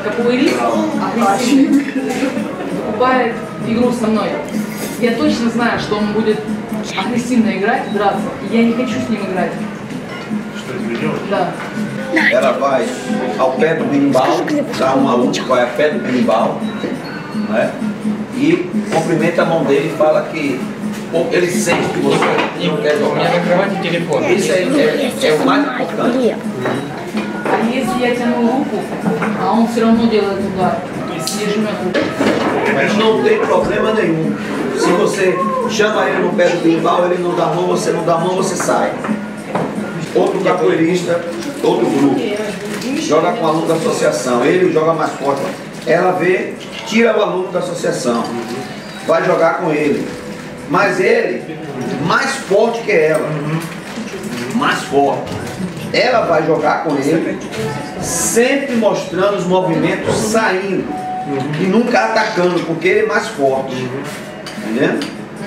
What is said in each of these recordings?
Капуэрист агрессивный покупает игру со мной. Я точно знаю, что он будет агрессивно играть, драться. И я не хочу с ним играть. Что тебе делать? Да. Ela vai ao pé do berimbau, dá um aluno que vai ao pé do berimbau, né? E cumprimenta a mão dele e fala que ele sente que você não quer jogar. Isso é o mais importante. А если я тяну руку, а он все равно делает удар, то есть не жмет руку. Mas não tem problema nenhum. Se você chama ele no pé do berimbau, ele não dá mão, você não dá mão, você sai. Outro capoeirista, outro grupo, joga com o aluno da associação, ele joga mais forte. Ela vê, tira o aluno da associação, vai jogar com ele. Mas ele, mais forte que ela, mais forte. Ela vai jogar com ele, sempre mostrando os movimentos saindo e nunca atacando, porque ele é mais forte. Entendeu?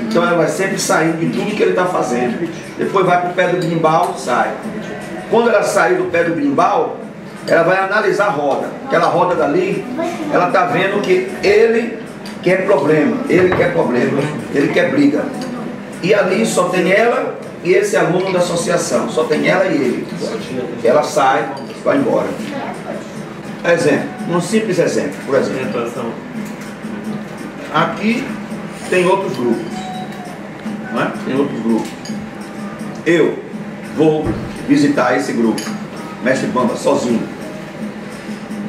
Então ela vai sempre saindo de tudo que ele está fazendo. Depois vai para o pé do berimbau e sai. Quando ela sair do pé do berimbau, ela vai analisar a roda. Aquela roda dali, ela está vendo que ele quer problema, ele quer briga. E ali só tem ela e esse aluno da associação, só tem ela e ele. Ela sai, vai embora. Exemplo, um simples exemplo, por exemplo. Aqui tem outros grupos, não é? Tem outros grupos. Eu vou visitar esse grupo, Mestre Bamba, sozinho.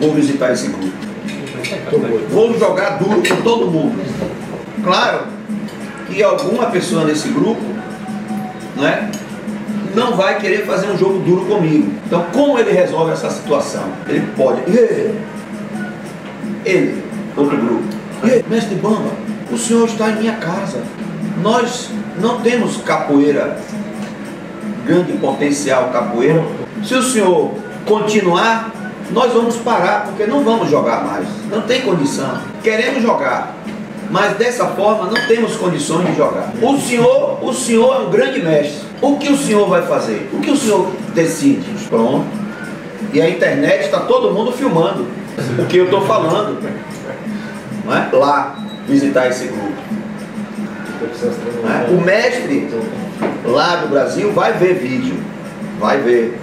Vou visitar esse grupo. Vou jogar duro com todo mundo. Claro que alguma pessoa nesse grupo, não é, não vai querer fazer um jogo duro comigo. Então, como ele resolve essa situação? Ele pode. Ele, outro grupo. Mestre Bamba, o senhor está em minha casa. Nós não temos capoeira, grande potencial capoeira. Se o senhor continuar, nós vamos parar, porque não vamos jogar mais. Não tem condição. Queremos jogar, mas dessa forma não temos condições de jogar. O senhor é um grande mestre. O que o senhor vai fazer? O que o senhor decide? Pronto. E a internet está todo mundo filmando o que eu estou falando. Não é? Lá, visitar esse grupo. Não é? O mestre lá do Brasil vai ver vídeo. Vai ver.